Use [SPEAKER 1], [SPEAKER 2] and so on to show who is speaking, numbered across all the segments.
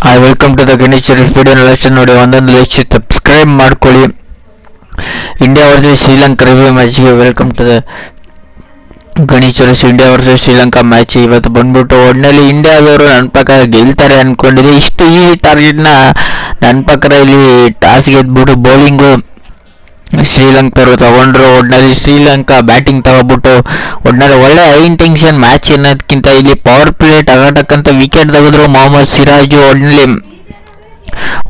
[SPEAKER 1] Hi welcome to the Ganesh video last ನೋಡಿ ಒಂದೊಂದು like subscribe ಮಾಡ್ಕೊಳ್ಳಿ. ಇಂಡಿಯಾ ವರ್ಸಸ್ ಶ್ರೀಲಂಕಾ ರಿವ್ಯೂ ಮ್ಯಾಚ್ಗೆ welcome to the Ganesh India versus Sri Lanka match ಇವತ್ತು ಬಂದ್ಬಿಟ್ಟು ಒಟ್ಟಿನಲ್ಲಿ ಇಂಡಿಯಾದವರು ನನ್ನ ಪ್ರಕಾರ ಗೆಲ್ತಾರೆ ಅಂದ್ಕೊಂಡಿದ್ದೆ. ಇಷ್ಟು ಈ ಟಾರ್ಗೆಟ್ನ ನನ್ನ ಪ್ರಕಾರ ಇಲ್ಲಿ ಟಾಸ್ ಗೆದ್ಬಿಟ್ಟು ಬೌಲಿಂಗು ಶ್ರೀಲಂಕರು ತಗೊಂಡ್ರು. ಒಟ್ಟಿನಲ್ಲಿ ಶ್ರೀಲಂಕಾ ಬ್ಯಾಟಿಂಗ್ ತಗೊಬಿಟ್ಟು ಒಟ್ಟಿನಲ್ಲಿ ಒಳ್ಳೆ ಹೈ ಇಂಟೆನ್ಷನ್ ಮ್ಯಾಚ್ ಅನ್ನೋದಕ್ಕಿಂತ ಇಲ್ಲಿ ಪವರ್ ಪ್ಲೇ ಟಕಟಕ್ಕಂತ ವಿಕೆಟ್ ತೆಗೆದ್ರು. ಮೊಹಮ್ಮದ್ ಸಿರಾಜು ಒಟ್ಟಿನಲ್ಲಿ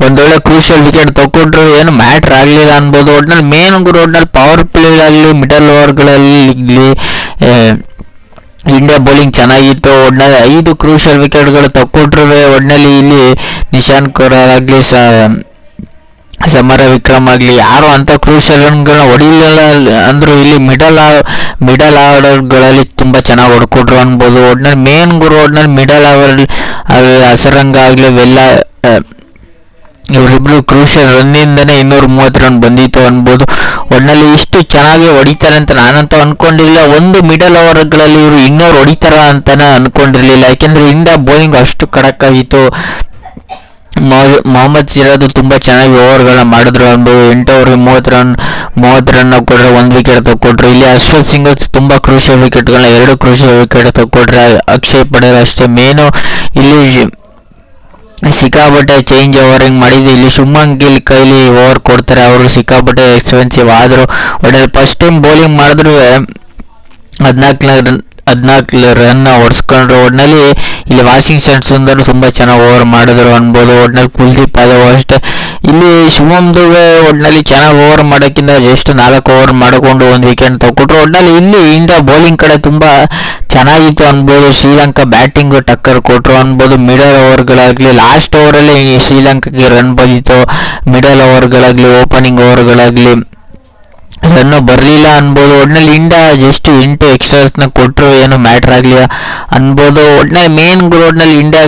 [SPEAKER 1] ಒಂದೊಳ್ಳೆ ಕ್ರೂಷಿಯಲ್ ವಿಕೆಟ್ ತಗೊಂಡ್ರು, ಏನು ಮ್ಯಾಟ್ರ್ ಆಗಲಿಲ್ಲ ಅನ್ಬೋದು. ಒಟ್ಟಿನಲ್ಲಿ ಮೇನ್ ಒಟ್ಟಿನಲ್ಲಿ ಪವರ್ ಪ್ಲೇ ಆಗಲಿ ಮಿಡಲ್ ಓವರ್ಗಳಲ್ಲಿ ಇಂಡಿಯಾ ಬೌಲಿಂಗ್ ಚೆನ್ನಾಗಿತ್ತು. ಒಟ್ಟಿನಲ್ಲಿ 5 ಕ್ರೂಷಿಯಲ್ ವಿಕೆಟ್ಗಳು ತಗೊಂಡ್ರು. ಒಟ್ಟಿನಲ್ಲಿ ಇಲ್ಲಿ ನಿಶಾಂತ್ ಕೊಹ್ಲಿ ಆಗಲಿ ಸಮರ ವಿಕ್ರಮ್ ಆಗಲಿ ಯಾರು ಅಂತ ಕ್ರೂಷಿಯಲ್ ರನ್ಗಳನ್ನ ಹೊಡಿಲಿಲ್ಲ ಅಂದರು. ಇಲ್ಲಿ ಮಿಡಲ್ ಆರ್ಡರ್ಗಳಲ್ಲಿ ತುಂಬ ಚೆನ್ನಾಗಿ ಹೊಡ್ಕೊಟ್ರು ಅನ್ಬೋದು. ಒಟ್ಟಿನಲ್ಲಿ ಮೇನ್ ಒಟ್ಟಿನಲ್ಲಿ ಮಿಡಲ್ ಓವರ್ ಹಸರಂಗ ಆಗಲಿ ಇವರಿಬ್ರು ಕ್ರೂಷಿಯಲ್ ರನ್ನಿಂದನೇ 230 ರನ್ ಬಂದಿತ್ತು ಅನ್ಬೋದು. ಒಟ್ಟಿನಲ್ಲಿ ಇಷ್ಟು ಚೆನ್ನಾಗಿ ಹೊಡಿತಾರೆ ಅಂತ ನಾನಂತೂ ಅಂದ್ಕೊಂಡಿರಲಿಲ್ಲ. ಒಂದು ಮಿಡಲ್ ಓವರ್ಗಳಲ್ಲಿ ಇವರು 200 ಹೊಡಿತಾರ ಅಂತಾನೆ ಅಂದ್ಕೊಂಡಿರಲಿಲ್ಲ. ಯಾಕೆಂದರೆ ಇಂಡಿಯಾ ಬೌಲಿಂಗ್ ಅಷ್ಟು ಖಡಕ್ ಆಗಿತ್ತು. ಮೊಹಮ್ಮದ್ ಸಿರಾಜ್ ತುಂಬ ಚೆನ್ನಾಗಿ ಓವರ್ಗಳನ್ನ ಮಾಡಿದ್ರು ಅನ್ಬೋದು. 8 ಓವರ್ಗೆ 30 ರನ್ ಕೊಟ್ಟರೆ 1 ವಿಕೆಟ್ ತಗೊಟ್ರು. ಇಲ್ಲಿ ಅಶ್ವಥ್ ಸಿಂಗ್ ತುಂಬ ಕ್ರೂಷಿಯಲ್ ವಿಕೆಟ್ಗಳನ್ನ 2 ಕ್ರೂಷಿಯಲ್ ವಿಕೆಟ್ ತಗೊಟ್ರೆ. ಅಕ್ಷಯ್ ಪಟೇಲ್ ಅಷ್ಟೇ ಮೇನು ಇಲ್ಲಿ ಸಿಕ್ಕಾಪಟ್ಟೆ ಚೇಂಜ್ ಓವರಿಂಗ್ ಮಾಡಿದ್ದು. ಇಲ್ಲಿ ಶುಭ್ಮನ್ ಗಿಲ್ ಕೈಲಿ ಓವರ್ ಕೊಡ್ತಾರೆ, ಅವರು ಸಿಕ್ಕಾಪಟ್ಟೆ ಎಕ್ಸ್ಪೆನ್ಸಿವ್ ಆದರು. ಒಳ್ಳೆ ಫಸ್ಟ್ ಟೈಮ್ ಬೌಲಿಂಗ್ ಮಾಡಿದ್ರು 14 ರನ್ ಹೊಡ್ಸ್ಕೊಂಡ್ರು. ಒಟ್ಟಿನಲ್ಲಿ ಇಲ್ಲಿ ವಾಷಿಂಗ್ಟನ್ ಸುಂದರ್ ತುಂಬ ಚೆನ್ನಾಗಿ ಓವರ್ ಮಾಡಿದ್ರು ಅನ್ಬೋದು. ಒಟ್ಟಿನಲ್ಲಿ ಕುಲ್ದೀಪ್ ಯಾದವ್ ಅಷ್ಟೇ. ಇಲ್ಲಿ ಶುಭಮ್ ದುಬೆ ಒಟ್ಟಿನಲ್ಲಿ ಚೆನ್ನಾಗಿ ಓವರ್ ಮಾಡೋಕ್ಕಿಂತ ಜಸ್ಟ್ 4 ಓವರ್ ಮಾಡಿಕೊಂಡು 1 ವಿಕೆಟ್ ತಗೊಟ್ರು. ಒಟ್ಟಿನಲ್ಲಿ ಇಲ್ಲಿ ಇಂಡಿಯಾ ಬೌಲಿಂಗ್ ಕಡೆ ತುಂಬ ಚೆನ್ನಾಗಿತ್ತು ಅನ್ಬೋದು. ಶ್ರೀಲಂಕಾ ಬ್ಯಾಟಿಂಗು ಟಕ್ಕರ್ ಕೊಟ್ಟರು ಅನ್ಬೋದು. ಮಿಡಲ್ ಓವರ್ಗಳಾಗಲಿ ಲಾಸ್ಟ್ ಓವರಲ್ಲಿ ಶ್ರೀಲಂಕಾಗೆ ರನ್ ಬಂದಿತ್ತು. ಮಿಡಲ್ ಓವರ್ಗಳಾಗಲಿ ಓಪನಿಂಗ್ ಓವರ್ಗಳಾಗಲಿ ರನ್ನು ಬರಲಿಲ್ಲ ಅನ್ಬೋದು. ಒಟ್ಟಿನಲ್ಲಿ ಇಂಡಿಯಾ ಜಸ್ಟ್ 8 ಎಕ್ಸ್ಟ್ರಾಸ್ನ ಕೊಟ್ಟರು, ಏನು ಮ್ಯಾಟ್ರ್ ಆಗಲಿಲ್ಲ ಅನ್ಬೋದು. ಒಟ್ಟಿನಲ್ಲಿ ಮೇನ್ ಒಟ್ಟಿನಲ್ಲಿ ಇಂಡಿಯಾ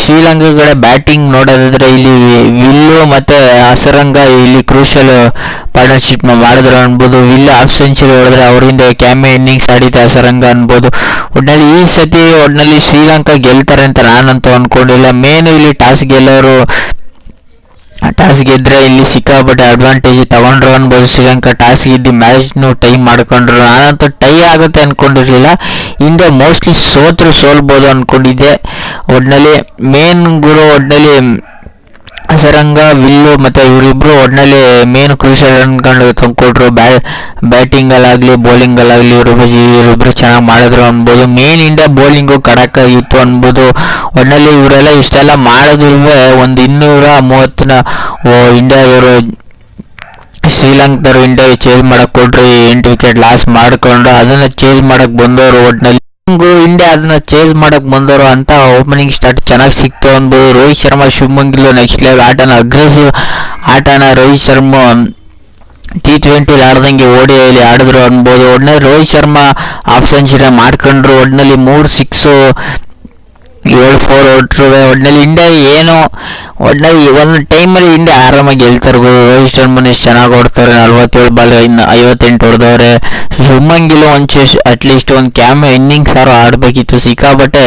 [SPEAKER 1] ಶ್ರೀಲಂಕಾ ಕಡೆ ಬ್ಯಾಟಿಂಗ್ ನೋಡೋದಾದ್ರೆ ಇಲ್ಲಿ ವಿಲ್ಲು ಮತ್ತು ಹಸರಂಗ ಇಲ್ಲಿ ಕ್ರೂಷಿಯಲ್ ಪಾರ್ಟ್ನರ್ಶಿಪ್ ಮಾಡಿದ್ರು ಅನ್ಬೋದು. ವಿಲ್ ಹಾಫ್ ಸೆಂಚುರಿ ಹೊಡೆದ್ರೆ ಅವರಿಂದ ಕ್ಯಾಮೆ ಇನ್ನಿಂಗ್ಸ್ ಆಡಿತು ಹಸರಂಗ ಅನ್ಬೋದು. ಒಟ್ಟಿನಲ್ಲಿ ಈ ಸತಿ ಒಟ್ಟಿನಲ್ಲಿ ಶ್ರೀಲಂಕಾ ಗೆಲ್ತಾರೆ ಅಂತ ನಾನಂತೂ ಅಂದ್ಕೊಂಡಿಲ್ಲ. ಮೇನು ಇಲ್ಲಿ ಟಾಸ್ ಗೆದ್ರೆ ಇಲ್ಲಿ ಸಿಕ್ಕಾಪಟ್ಟೆ ಅಡ್ವಾಂಟೇಜ್ ತಗೊಂಡ್ರು ಅನ್ಬೋದು. ಶ್ರೀಲಂಕಾ ಟಾಸ್ ಗೆದ್ದು ಮ್ಯಾಚ್ನು ಟೈ ಮಾಡ್ಕೊಂಡ್ರು. ನಾನಂತೂ ಟೈ ಆಗುತ್ತೆ ಅಂದ್ಕೊಂಡಿರಲಿಲ್ಲ. ಇಂಡಿಯಾ ಮೋಸ್ಟ್ಲಿ ಸೋಲ್ಬೋದು ಅಂದ್ಕೊಂಡಿದ್ದೆ. ಒಟ್ಟಿನಲ್ಲಿ ಮೇನ್ ಒಟ್ಟಿನಲ್ಲಿ ಹಸರಂಗ ವಿಲ್ಲು ಮತ್ತು ಇವರಿಬ್ಬರು ಒಟ್ಟಿನಲ್ಲಿ ಮೇನ್ ಕ್ರೂಷಿಯಲ್ ರನ್ಕೊಂಡು ತಂದ್ಕೊಟ್ರು. ಬ್ಯಾಟಿಂಗಲ್ಲಾಗಲಿ ಬೌಲಿಂಗಲ್ಲಾಗಲಿ ಇವರಿಬ್ಬರು ಚೆನ್ನಾಗಿ ಮಾಡಿದ್ರು ಅನ್ಬೋದು. ಮೇನ್ ಇಂಡಿಯಾ ಬೌಲಿಂಗು ಖಡಕ್ಕಾಗಿತ್ತು ಅನ್ಬೋದು. ಒಟ್ಟಿನಲ್ಲಿ ಇವರೆಲ್ಲ ಇಷ್ಟೆಲ್ಲ ಮಾಡಿದ್ರು ಒಂದು 230ನ ಇಂಡಿಯಾದವರು ಶ್ರೀಲಂಕಾದವರು ಇಂಡಿಯಾಗೆ ಚೇಂಜ್ ಮಾಡಕ್ಕೆ ಕೊಟ್ಟರು. 8 ವಿಕೆಟ್ ಲಾಸ್ ಮಾಡಿಕೊಂಡು ಅದನ್ನು ಚೇಂಜ್ ಮಾಡಕ್ಕೆ ಬಂದವರು. ಒಟ್ಟಿನಲ್ಲಿ ಇಂಡಿಯಾ ಅದನ್ನ ಚೇಂಜ್ ಮಾಡಕ್ ಬಂದವರು ಅಂತ ಓಪನಿಂಗ್ ಸ್ಟಾರ್ಟ್ ಚೆನ್ನಾಗಿ ಸಿಕ್ತು ಅನ್ಬೋದು. Rohit Sharma Shubman Gill next level aggressive ಆಟನ ರೋಹಿತ್ ಶರ್ಮಾ T20 ಆಡ್ದಂಗೆ ODIಲಿ ಆಡಿದ್ರು ಅನ್ಬೋದು. ಒಟ್ಟಿನಲ್ಲಿ ರೋಹಿತ್ ಶರ್ಮಾ ಹಾಫ್ ಸೆಂಚುರಿ ಮಾಡ್ಕೊಂಡ್ರು. ಒಟ್ಟಿನಲ್ಲಿ 3 6 7 4 ಹೊಟ್ರು. ಒಟ್ಟಿನಲ್ಲಿ ಇಂಡಿಯಾ ಏನು ಒಟ್ಟಿನಲ್ಲಿ ಒಂದು ಟೈಮಲ್ಲಿ ಇಂಡಿಯಾ ಆರಾಮಾಗಿ ಗೆಲ್ತಿರ್ಬೋದು. ರೋಹಿತ್ ಶರ್ಮನ್ ಎಷ್ಟು ಚೆನ್ನಾಗಿ ಹೊಡ್ತಾರೆ, 47 ಬಾಲ್ 58 ಹೊಡೆದವ್ರೆ. ಶುಭ್ಮನ್ ಗಿಲ್ ಅಟ್ಲೀಸ್ಟ್ ಒಂದು ಕ್ಯಾಮೆ ಇನ್ನಿಂಗ್ಸ್ ಆಡಬೇಕಿತ್ತು. ಸಿಕ್ಕಾಪಟ್ಟೆ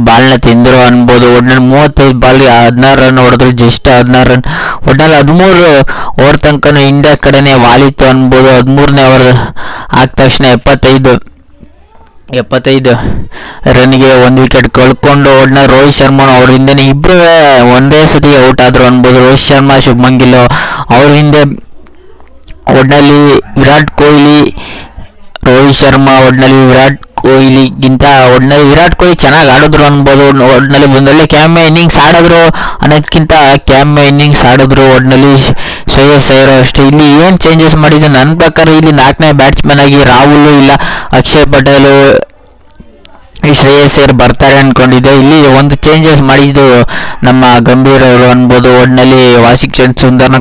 [SPEAKER 1] ಬಾಲ್ನ ತಿಂದರು ಅನ್ಬೋದು. ಒಟ್ಟಿನಲ್ಲಿ 35 ಬಾಲ್ಗೆ 16 ರನ್ ಹೊಡೆದ್ರು, ಜಸ್ಟ್ 16 ರನ್. ಒಟ್ಟಿನಲ್ಲಿ 13 ಓವರ್ ತನಕ ಇಂಡಿಯಾ ಕಡೆನೇ ವಾಲಿತ್ತು ಅನ್ಬೋದು. 13ನೇ ಓವರ್ ಆದ ತಕ್ಷಣ 75 ರನ್ಗೆ 1 ವಿಕೆಟ್ ಕಳ್ಕೊಂಡು ಒಟ್ಟಿನಲ್ಲಿ ರೋಹಿತ್ ಶರ್ಮಾ ಅವರಿಂದನೇ ಇಬ್ಬರು ಒಂದೇ ಸತಿಗೆ ಔಟ್ ಆದರು ಅನ್ಬೋದು. ರೋಹಿತ್ ಶರ್ಮಾ ಶುಭ್ಮನ್ ಗಿಲ್ ಅವರಿಂದ ಒಟ್ಟಿನಲ್ಲಿ ವಿರಾಟ್ ಕೊಹ್ಲಿ ರೋಹಿತ್ ಶರ್ಮಾ ಒಟ್ಟಿನಲ್ಲಿ ವಿರಾಟ್ ಕೊಹ್ಲಿಗಿಂತ ಒಟ್ಟಿನಲ್ಲಿ ವಿರಾಟ್ ಕೊಹ್ಲಿ ಚೆನ್ನಾಗಿ ಆಡಿದ್ರು ಅನ್ಬೋದು. ಒಟ್ಟಿನಲ್ಲಿ ಒಂದೊಳ್ಳೆ ಕ್ಯಾಮೆ ಇನ್ನಿಂಗ್ಸ್ ಆಡಿದ್ರು ಅನ್ನೋದಕ್ಕಿಂತ ಕ್ಯಾಮೆ ಇನ್ನಿಂಗ್ಸ್ ಆಡಿದ್ರು. ಒಟ್ಟಿನಲ್ಲಿ ಶ್ರೇಯಸ್ ಅಯ್ಯರ್ ಅಷ್ಟೇ. ಇಲ್ಲಿ ಏನು ಚೇಂಜಸ್ ಮಾಡಿದ್ರು ನನ್ನ ಪ್ರಕಾರ ಇಲ್ಲಿ 4ನೇ ಬ್ಯಾಟ್ಸ್ಮನ್ ಆಗಿ ರಾಹುಲ್ ಇಲ್ಲ ಅಕ್ಷಯ್ ಪಟೇಲು ಶ್ರೇಯಸ್ ಅಯ್ಯರ್ ಬರ್ತಾರೆ ಅಂದ್ಕೊಂಡಿದ್ದೆ. ಇಲ್ಲಿ ಒಂದು ಚೇಂಜಸ್ ಮಾಡಿದ್ದು ನಮ್ಮ ಗಂಭೀರ್ ಅವರು ಅನ್ಬೋದು. ಒಟ್ಟಿನಲ್ಲಿ ವಾಷಿಂಗ್ಟನ್ ಸುಂದರ್ನ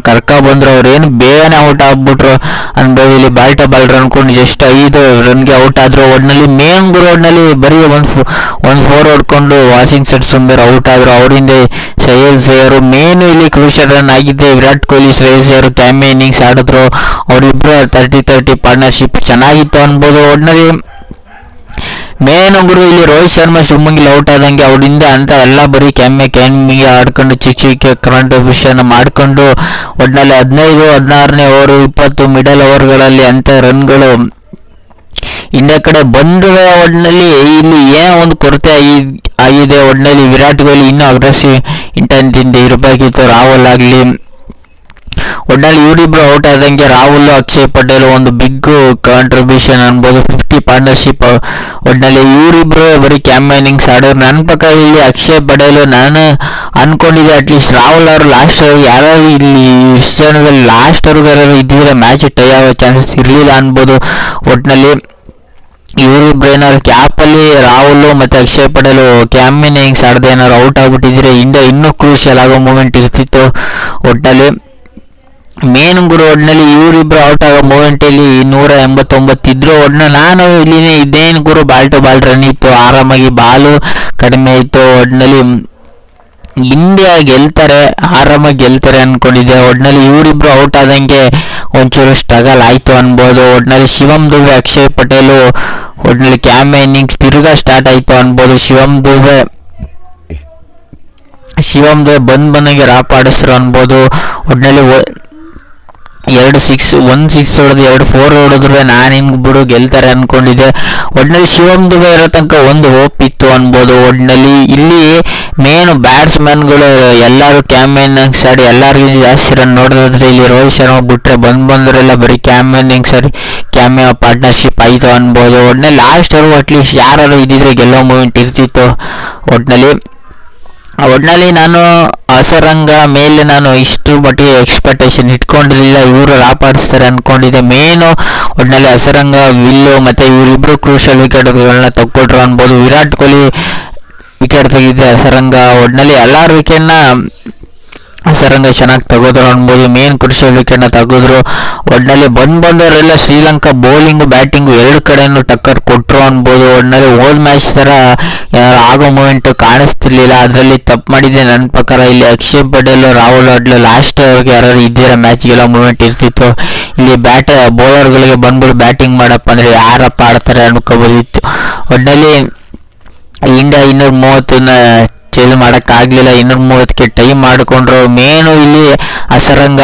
[SPEAKER 1] ಬಂದರು. ಅವ್ರು ಏನು ಬೇಗನೆ ಔಟ್ ಆಗ್ಬಿಟ್ರು ಅನ್ಬೋದು. ಇಲ್ಲಿ ಬಾಲ್ ಟು ಬಾಲ್ ಅನ್ಕೊಂಡು ಜಸ್ಟ್ 5 ರನ್ಗೆ ಔಟ್ ಆದರು. ಒಟ್ಟಿನಲ್ಲಿ ಮೇನ್ ಒಟ್ಟಿನಲ್ಲಿ ಬರೀ ಒಂದು 4 ಹೊಡ್ಕೊಂಡು ವಾಷಿಂಗ್ಟನ್ ಸುಂದರ್ ಔಟ್ ಆದರು. ಅವರಿಂದ ಶ್ರೇಯಸ್ ಅಯ್ಯರ್ ಮೇನು ಇಲ್ಲಿ ಕ್ರೂಷಿಯಲ್ ರನ್ ಆಗಿದ್ದೆ. ವಿರಾಟ್ ಕೊಹ್ಲಿ ಶ್ರೇಯಸ್ ಅಯ್ಯರ್ ಕ್ಯಾಮೆ ಇನ್ನಿಂಗ್ಸ್ ಆಡಿದ್ರು. ಅವರಿಬ್ಬರು 30-30 ಪಾರ್ಟ್ನರ್ಶಿಪ್ ಚೆನ್ನಾಗಿತ್ತು ಅನ್ಬೋದು. ಒಟ್ಟಿನಲ್ಲಿ ಮೇನ್ ಗುರು ಇಲ್ಲಿ ರೋಹಿತ್ ಶರ್ಮಾ ಶಿವಮೊಗ್ಗಿಲ್ ಔಟ್ ಆದಂಗೆ ಅವರಿಂದ ಅಂತ ಎಲ್ಲ ಬರೀ ಕೆಮ್ಮಿಗೆ ಆಡ್ಕೊಂಡು ಚಿಕ್ಕ ಕರೆಂಟ್ ವಿಷಯನ ಮಾಡ್ಕೊಂಡು ಒಟ್ಟಿನಲ್ಲಿ 15 16ನೇ ಓವರ್ 20 ಮಿಡಲ್ ಓವರ್ಗಳಲ್ಲಿ ಅಂತ ರನ್ಗಳು ಇಂಡಿಯಾ ಕಡೆ ಬಂದ್ರೆ ಒಟ್ಟಿನಲ್ಲಿ ಇಲ್ಲಿ ಏನೋ ಒಂದು ಕೊರತೆ ಆಗಿದೆ. ಒಟ್ಟಿನಲ್ಲಿ ವಿರಾಟ್ ಕೊಹ್ಲಿ ಇನ್ನೂ ಅಗ್ರೆಸಿವ್ ಇಂಟೆಂಟ್ ಇರಬೇಕಿತ್ತು. ರಾಹುಲ್ ಆಗಲಿ ಒಟ್ಟಿನಲ್ಲಿ ಇವರಿಬ್ರು ಔಟ್ ಆದಂಗೆ ರಾಹುಲ್ ಅಕ್ಷಯ್ ಪಟೇಲ್ ಒಂದು ಬಿಗ್ ಕಾಂಟ್ರಿಬ್ಯೂಷನ್ ಅನ್ಬೋದು. 50 ಪಾರ್ಟ್ನರ್ಶಿಪ್ ಒಟ್ಟಿನಲ್ಲಿ ಇವರಿಬ್ರು ಬರೀ ಇನ್ನಿಂಗ್ಸ್ ಆಡೋರು. ನನ್ನ ಪ್ರಕಾರ ಇಲ್ಲಿ ಅಕ್ಷಯ್ ಪಟೇಲ್ ನಾನು ಅನ್ಕೊಂಡಿದ್ದೆ ಅಟ್ಲೀಸ್ಟ್ ರಾಹುಲ್ ಅವರು ಲಾಸ್ಟ್ ಯಾರು ಇಲ್ಲಿ ಇಷ್ಟು ಜನದಲ್ಲಿ ಲಾಸ್ಟ್ ಅವ್ರಿಗೆ ಯಾರು ಇದ್ದಿದ್ರೆ ಮ್ಯಾಚ್ ಟೈ ಆಗೋ ಚಾನ್ಸಸ್ ಇರಲಿಲ್ಲ ಅನ್ಬೋದು. ಒಟ್ಟಿನಲ್ಲಿ ಇವರಿಬ್ರು ಏನಾದ್ರು ಕ್ಯಾಪಲ್ಲಿ ರಾಹುಲ್ ಮತ್ತು ಅಕ್ಷಯ್ ಪಟೇಲ್ ಇನ್ನಿಂಗ್ಸ್ ಆಡದೆ ಏನಾದ್ರು ಔಟ್ ಆಗ್ಬಿಟ್ಟಿದ್ರೆ ಇಂಡಿಯಾ ಇನ್ನೂ ಕ್ರೂಷಿಯಲ್ ಆಗೋ ಮೂಮೆಂಟ್ ಇರ್ತಿತ್ತು. ಒಟ್ಟಿನಲ್ಲಿ ಮೇನ್ ಗುರು ಒಟ್ಟಿನಲ್ಲಿ ಇವರಿಬ್ರು ಔಟ್ ಆಗೋ ಮೂಮೆಂಟಲ್ಲಿ 189 ಇದ್ರು. ಒಟ್ಟಿನಲ್ಲಿ ನಾನು ಇಲ್ಲಿನೇ ಇದೇನು ಗುರು ಬಾಲ್ ಟು ಬಾಲ್ ರನ್ ಇತ್ತು, ಆರಾಮಾಗಿ ಬಾಲು ಕಡಿಮೆ ಇತ್ತು. ಒಟ್ಟಿನಲ್ಲಿ ಇಂಡಿಯಾ ಆರಾಮಾಗಿ ಗೆಲ್ತಾರೆ ಅನ್ಕೊಂಡಿದ್ದೆ. ಒಟ್ಟಿನಲ್ಲಿ ಇವರಿಬ್ರು ಔಟ್ ಆದಂಗೆ ಒಂಚೂರು ಸ್ಟ್ರಗಲ್ ಆಯಿತು ಅನ್ಬೋದು. ಒಟ್ಟಿನಲ್ಲಿ ಶಿವಮ್ ದುಬೆ ಅಕ್ಷಯ್ ಪಟೇಲು ಒಟ್ಟಿನಲ್ಲಿ ಇನ್ನಿಂಗ್ಸ್ ತಿರ್ಗಾ ಸ್ಟಾರ್ಟ್ ಆಯಿತು ಅನ್ಬೋದು. ಶಿವಮ್ ದುಬೆ ಬಂದಂಗೆ ರಾಪಾಡಿಸ್ರು ಅನ್ಬೋದು. ಒಟ್ಟಿನಲ್ಲಿ 1 6 ಹೊಡೆದು 2 4 ಹೊಡೆದ್ರೆ ನಾನು ಹಿಂಗೆ ಬಿಡು ಗೆಲ್ತಾರೆ ಅನ್ಕೊಂಡಿದ್ದೆ. ಒಟ್ಟಿನಲ್ಲಿ ಶಿವಮ್ ದುಬೆ ಇರೋ ತನಕ ಒಂದು ಹೋಪ್ ಇತ್ತು ಅನ್ಬೋದು. ಒಟ್ಟಿನಲ್ಲಿ ಇಲ್ಲಿ ಮೇನ್ ಬ್ಯಾಟ್ಸ್ಮನ್ಗಳು ಎಲ್ಲರೂ ಇನ್ನಿಂಗ್ಸ್ ಆಡಿ ಎಲ್ಲರಿಗೂ ಜಾಸ್ತಿ ರನ್ ನೋಡಿದ್ರೆ ಇಲ್ಲಿ ರೋಹಿತ್ ಶರ್ಮಾ ಬಿಟ್ಟರೆ ಬಂದರೆಲ್ಲ ಬರೀ ಇನ್ನಿಂಗ್ಸ್ ಆಡಿ ಪಾರ್ಟ್ನರ್ಶಿಪ್ ಆಯಿತು ಅನ್ಬೋದು. ಒಟ್ಟಿನಲ್ಲಿ ಲಾಸ್ಟ್ ಅವರು ಅಟ್ಲೀಸ್ಟ್ ಯಾರು ಇದ್ದಿದ್ರೆ ಗೆಲ್ಲೋ ಮೂಮೆಂಟ್ ಇರ್ತಿತ್ತು. ಒಟ್ಟಿನಲ್ಲಿ ನಾನು ಅಸರಂಗ ಮೇಲೆ ನಾನು ಇಷ್ಟು ಮಟ್ಟಿಗೆ ಎಕ್ಸ್ಪೆಕ್ಟೇಷನ್ ಇಟ್ಕೊಂಡಿರಲಿಲ್ಲ. ಇವರು ರಾಪಾಡಿಸ್ತಾರೆ ಅಂದ್ಕೊಂಡಿದ್ದೆ. ಮೇನು ಒಟ್ಟಿನಲ್ಲಿ ಅಸರಂಗ ವಿಲ್ಲು ಮತ್ತು ಇವರಿಬ್ಬರು ಕ್ರೂಷಿಯಲ್ ವಿಕೆಟ್ಗಳನ್ನ ತಕ್ಕೊಟ್ರು ಅನ್ಬೋದು. ವಿರಾಟ್ ಕೊಹ್ಲಿ ವಿಕೆಟ್ ತೆಗೆದಿದ್ದೆ ಅಸರಂಗ. ಒಟ್ಟಿನಲ್ಲಿ ಎಲ್ಲರ ವಿಕೆಟ್ನ ಅಸರಂಗ ಚೆನ್ನಾಗಿ ತೆಗೆದ್ರು ಅನ್ಬೋದು. ಮೇನ್ ಕ್ರೂಷಿಯಲ್ ವಿಕೆಟ್ನ ತೆಗೆದ್ರು. ಒಟ್ಟಿನಲ್ಲಿ ಬಂದವರೆಲ್ಲ ಶ್ರೀಲಂಕಾ ಬೌಲಿಂಗು ಬ್ಯಾಟಿಂಗು ಎರಡು ಕಡೆಯೂ ಟಕ್ಕರ್ ಕೊಟ್ಟರು ಅನ್ಬೋದು. ಒಟ್ಟಿನಲ್ಲಿ ಓಲ್ಡ್ ಮ್ಯಾಚ್ ಥರ ಆಗೋ ಮೂಮೆಂಟ್ ಕಾಣಿಸ್ತಿರ್ಲಿಲ್ಲ. ಅದರಲ್ಲಿ ತಪ್ಪು ಮಾಡಿದ್ದೆ ನನ್ನ ಪ್ರಕಾರ. ಇಲ್ಲಿ ಅಕ್ಷಯ್ ಪಟೇಲ್ ರಾಹುಲ್ ಲಾಸ್ಟ್ ಅವ್ರಿಗೆ ಯಾರು ಇದ್ದಿರೋ ಮ್ಯಾಚ್ಗೆಲ್ಲ ಮೂಮೆಂಟ್ ಇರ್ತಿತ್ತು. ಇಲ್ಲಿ ಬೌಲರ್ಗಳಿಗೆ ಬಂದ್ಬಿಟ್ಟು ಬ್ಯಾಟಿಂಗ್ ಮಾಡಪ್ಪ ಅಂದರೆ ಯಾರಪ್ಪ ಆಡ್ತಾರೆ ಅನ್ಕೋಬೋದಿತ್ತು. ಒಟ್ಟಿನಲ್ಲಿ ಇಂಡಿಯಾ 230ನ ಚೇಂಜ್ ಮಾಡೋಕ್ಕಾಗಲಿಲ್ಲ. 230ಕ್ಕೆ ಟೈಮ್ ಮಾಡಿಕೊಂಡ್ರು. ಮೇನು ಇಲ್ಲಿ ಅಸರಂಗ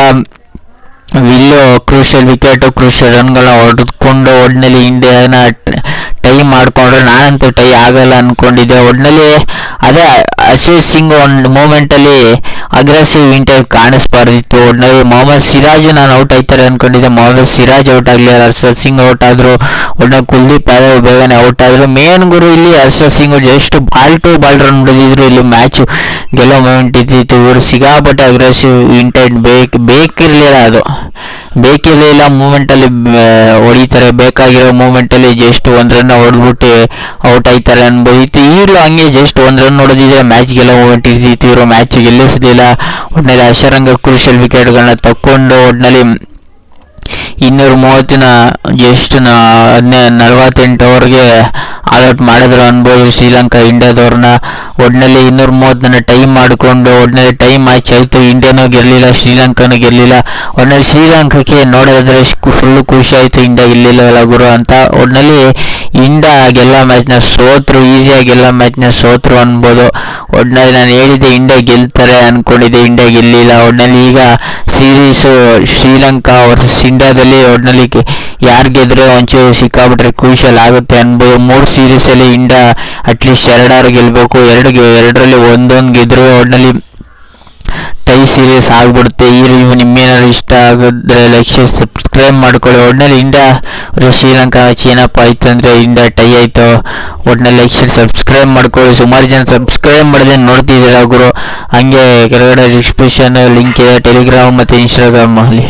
[SPEAKER 1] ವಿಲ್ಲು ಕ್ರೂಷಿಯಲ್ ರನ್ಗಳನ್ನ ಹೊಡೆದುಕೊಂಡು ಒಟ್ಟಿನಲ್ಲಿ ಇಂಡಿಯಾನ ಟೈ ಮಾಡಿಕೊಂಡ್ರು. ನಾನಂತೂ ಟೈ ಆಗಲ್ಲ ಅಂದ್ಕೊಂಡಿದ್ದೆ. ಒಟ್ಟಿನಲ್ಲಿ ಅದೇ ಅಶ್ವಿತ್ ಸಿಂಗ್ ಒಂದು ಮೂಮೆಂಟಲ್ಲಿ ಅಗ್ರೆಸಿವ್ ಇಂಟೆಂಟ್ ಕಾಣಿಸ್ಬಾರ್ದಿತ್ತು. ಒಟ್ಟಿನಲ್ಲಿ ಮೊಹಮ್ಮದ್ ಸಿರಾಜ್ ನಾನು ಔಟ್ ಆಯ್ತಾರೆ ಅಂದ್ಕೊಂಡಿದ್ದೆ. ಮೊಹಮ್ಮದ್ ಸಿರಾಜ್ ಔಟ್ ಆಗಲಿಲ್ಲ. ಹರ್ಷದ್ ಸಿಂಗ್ ಔಟ್ ಆದರು. ಒಟ್ಟಿನಲ್ಲಿ ಕುಲ್ದೀಪ್ ಯಾದವ್ ಬೇಗನೆ ಔಟ್ ಆದರು. ಮೇನ್ ಗುರು ಇಲ್ಲಿ Harshad Singh just ball to ball run ಹೊಡೆದಿದ್ರು. ಇಲ್ಲಿ ಮ್ಯಾಚು ಗೆಲ್ಲೋ ಮೂಮೆಂಟ್ ಇದ್ದಿತ್ತು. ಇವರು ಸಿಗಾಪಟ್ಟೆ ಅಗ್ರೆಸಿವ್ ಇಂಟೆಂಟ್ ಬೇಕಿರಲಿಲ್ಲ ಮೂಮೆಂಟಲ್ಲಿ ಹೊಡಿತಾರೆ. ಬೇಕಾಗಿರೋ ಮೂಮೆಂಟಲ್ಲಿ ಜಸ್ಟ್ 1 ರನ್ ಹೊಡೆದ್ಬಿಟ್ಟು ಔಟ್ ಆಯ್ತಾರೆ ಅನ್ಬೋದಿತ್ತು. ಈಗಲೂ ಹಂಗೆ ಜಸ್ಟ್ 1 ರನ್ ಹೊಡೆದಿದ್ರೆ ಮ್ಯಾಚ್ ಗೆಲ್ಲೋ ಮೂಮೆಂಟ್ ಇರ್ತಿತ್ತು. ಇವರು ಮ್ಯಾಚ್ ಗೆಲ್ಲಿಸಲಿಲ್ಲ. ಒಟ್ಟಿನಲ್ಲಿ ಅಶರಂಗ ಕ್ರೂಷಿಯಲ್ ವಿಕೆಟ್ಗಳನ್ನ ತಕ್ಕೊಂಡು ಒಟ್ಟಿನಲ್ಲಿ 230ನ ಜಸ್ಟ್ 48 ಓವರ್ಗೆ ಆಲ್ಔಟ್ ಮಾಡಿದ್ರು ಅನ್ಬೋದು ಶ್ರೀಲಂಕಾ ಇಂಡಿಯಾದವ್ರನ್ನ. ಒಟ್ಟಿನಲ್ಲಿ 230ನ ಟೈಮ್ ಮಾಡಿಕೊಂಡು ಒಟ್ಟಿನಲ್ಲಿ ಟೈಮ್ ಮ್ಯಾಚ್ ಆಯಿತು. ಇಂಡಿಯಾನೂ ಗೆಲ್ಲಲಿಲ್ಲ, ಶ್ರೀಲಂಕಾನೂ ಗೆಲ್ಲಲಿಲ್ಲ. ಒಟ್ಟಿನಲ್ಲಿ ಶ್ರೀಲಂಕಾಕ್ಕೆ ನೋಡೋದಾದ್ರೆ ಫುಲ್ಲು ಖುಷಿ ಆಯಿತು ಇಂಡಿಯಾ ಗೆಲ್ಲಿಲ್ಲವಲ್ಲ ಗುರು ಅಂತ. ಒಟ್ಟಿನಲ್ಲಿ ಇಂಡಿಯಾ ಗೆಲ್ಲ ಮ್ಯಾಚ್ನ ಸೋತರು, ಈಸಿಯಾಗಿ ಗೆಲ್ಲ ಮ್ಯಾಚ್ನ ಸೋತರು ಅನ್ಬೋದು. ಒಟ್ಟಿನಲ್ಲಿ ನಾನು ಹೇಳಿದ್ದೆ ಇಂಡಿಯಾ ಗೆಲ್ತಾರೆ ಅಂದ್ಕೊಂಡಿದ್ದೆ, ಇಂಡಿಯಾ ಗೆಲ್ಲಿಲ್ಲ. ಒಟ್ಟಿನಲ್ಲಿ ಈಗ ಸೀರೀಸು ಶ್ರೀಲಂಕಾ ವರ್ಸಸ್ ಇಂಡಿಯಾದಲ್ಲಿ ಒಟ್ಟಿನಲ್ಲಿ ಯಾರು ಗೆದ್ರೆ ಒಂಚೂರು ಸಿಕ್ಕಾಬಿಟ್ರೆ ಕ್ರೂಷಿಯಲ್ ಆಗುತ್ತೆ ಅನ್ಬೋದು. 3 ಸೀರೀಸಲ್ಲಿ ಇಂಡಿಯಾ ಅಟ್ಲೀಸ್ಟ್ 2 ಗೆಲ್ಲಬೇಕು. 2ರಲ್ಲಿ 1 ಗೆದ್ರು ಒಟ್ಟಿನಲ್ಲಿ ಟೈ ಸೀರೀಸ್ ಆಗಿಬಿಡುತ್ತೆ. ಈ ನಿಮ್ಗೇನಾದ್ರು ಇಷ್ಟ ಆಗಿದ್ರೆ ಲೈಕ್ ಸಬ್ಸ್ಕ್ರೈಬ್ ಮಾಡ್ಕೊಳ್ಳಿ. ಒಟ್ಟಿನಲ್ಲಿ ಇಂಡಿಯಾ ಶ್ರೀಲಂಕಾ ಮ್ಯಾಚ್ ಏನಪ್ಪ ಆಯಿತು ಅಂದರೆ ಇಂಡಿಯಾ ಟೈ ಆಯಿತು. ಒಟ್ಟಿನಲ್ಲಿ ಲೈಕ್ ಸಬ್ಸ್ಕ್ರೈಬ್ ಮಾಡ್ಕೊಳ್ಳಿ. ಸುಮಾರು ಜನ ಸಬ್ಸ್ಕ್ರೈಬ್ ಮಾಡಿದೆ ನೋಡ್ತಿದ್ದೀರಾ ಗುರು. ಹಂಗೆ ಕೆಳಗಡೆ ಡಿಸ್ಕ್ರಿಪ್ಷನ್ ಲಿಂಕ್ ಇದೆ ಟೆಲಿಗ್ರಾಮ್ ಮತ್ತು ಇನ್ಸ್ಟಾಗ್ರಾಮಲ್ಲಿ.